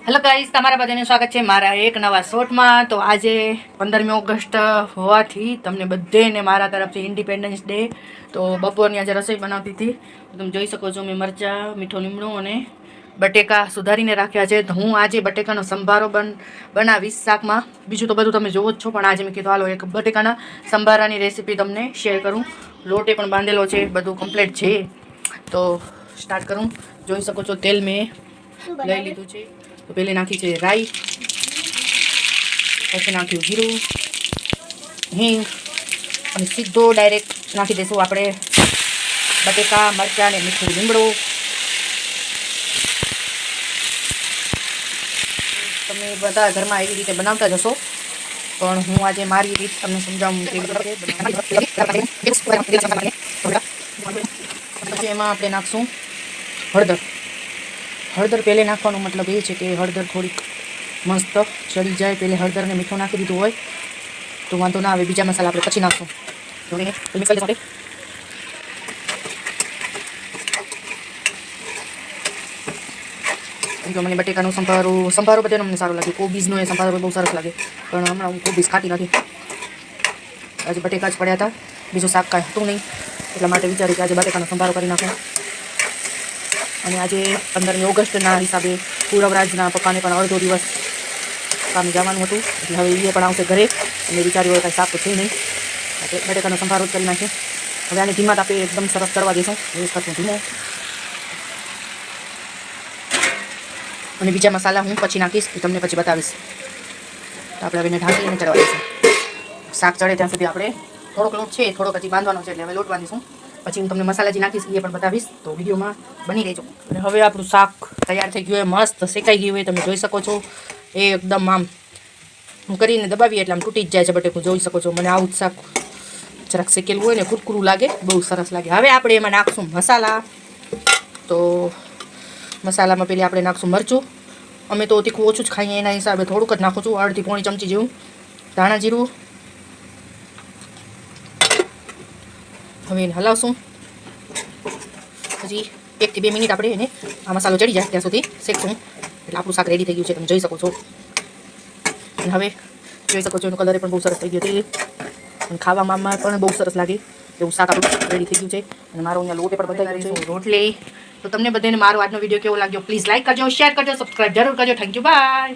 Hello guys, તમારા બધાને સ્વાગત છે મારા એક નવા શોર્ટમાં. તો આજે 15મી ઓગસ્ટ હોવાથી તમને બધેને મારા તરફથી ઇન્ડિપેન્ડન્સ ડે. તો બપોરની આજે રસોઈ બનાવતી હતી. તમે જોઈ શકો છો મેં મરચાં, મીઠો લીમડો અને બટેકા સુધારીને રાખ્યા છે. તો હું આજે બટેકાનો સંભારો બનાવીશ શાકમાં. બીજું તો બધું તમે જોવો જ છો, પણ આજે મેં કીધું હાલો એક બટેકાના સંભારાની રેસીપી તમને શેર કરું. લોટે પણ બાંધેલો છે, બધું કમ્પ્લીટ છે. તો સ્ટાર્ટ કરું. જોઈ શકો છો તેલ મેં લઈ લીધું છે. તો પહેલે નાખી છે રાઈ, પછી નાખ્યું જીરું, હિંગ અને સીધો ડાયરેક્ટ નાખી દઈશું આપણે બટેકા, મરચાં અને મીઠું લીમડો. તમે બધા ઘરમાં એવી રીતે બનાવતા જશો, પણ હું આજે મારી રીત તમને સમજાવું કેવી રીતે. પછી એમાં આપણે નાખશું હળદર. હળદર પહેલે નાખવાનો મતલબ એ છે કે હળદર થોડીક મસ્ત ચડી જાય. પહેલે હળદરને મીઠું નાખી દીધું હોય તો વાંધો ના આવે. બીજા મસાલા આપણે પછી નાખશું. મિક્સ કરી દઈશું. જો મને બટેકાનો સંભારો બધાનો મને સારો લાગે. કોબીજનો એ સંભારો બહુ સરસ લાગે, પણ હમણાં હું કોબીજ ખાતી નથી. આજે બટેકા જ પડ્યા હતા, બીજું શાક કાંઈ હતું નહીં, એટલા માટે વિચાર્યું કે આજે બટેકાનો સંભારો કરી નાખું. અને આજે 15મી ઓગસ્ટના હિસાબે પૂરવરાજના પપ્પાને પણ અડધો દિવસ કામે જવાનું હતું, એટલે હવે એ પણ આવશે ઘરે. અને વિચાર્યું હોય કાંઈ શાક તો છે નહીં, એટલે બટેકાનો સંભારો જ કરી નાખીએ. હવે આને ધીમા તાપે એકદમ સરસ કરવા દઈશું. યુઝ કરશું ધીમો. અને બીજા મસાલા હું પછી નાખીશ, એ તમને પછી બતાવીશ. તો આપણે હવે એને ઢાંકીને ચડવા દઈશું. શાક ચડે ત્યાં સુધી આપણે થોડોક લોટ છે, થોડોક હજી બાંધવાનો છે, એટલે હવે લોટ બાંધીશું. પછી હું તમને મસાલા જે નાખીશ એ પણ બતાવીશ, તો વિડીયોમાં બની રહેજો. અને હવે આપણું શાક તૈયાર થઈ ગયું હોય, મસ્ત શેકાઈ ગયું હોય, તમે જોઈ શકો છો. એ એકદમ આમ હું કરીને દબાવીએ એટલે આમ તૂટી જ જાય છે બટેકું, જોઈ શકો છો. મને આવું જ શાક જરાક શેકેલું હોય ને કુરકુરું લાગે, બહુ સરસ લાગે. હવે આપણે એમાં નાખશું મસાલા. તો મસાલામાં પહેલાં આપણે નાખશું મરચું. અમે તો તીખું ઓછું જ ખાઈએ, એના હિસાબે થોડુંક જ નાખું છું, અડધી પોણી ચમચી જેવું. ધાણા જીરું. હવે એને હલાવશું. હજી 1 થી 2 મિનિટ આપણે એને આ મસાલો ચડી જાય ત્યાં સુધી શેકશું. એટલે આપણું શાક રેડી થઈ ગયું છે, તમે જોઈ શકો છો. અને હવે જોઈ શકો છો એનો કલર પણ બહુ સરસ થઈ ગયો છે, અને ખાવામાં પણ બહુ સરસ લાગે એવું શાક આપણું રેડી થઈ ગયું છે. અને મારો અહીંયા લોટ પણ બધાઈ ગયો છે, રોટલી. તો તમને બધાને મારો આજનો વિડીયો કેવો લાગ્યો પ્લીઝ લાઈક કરજો, શેર કરજો, સબસ્ક્રાઈબ જરૂર કરજો. Thank you, by.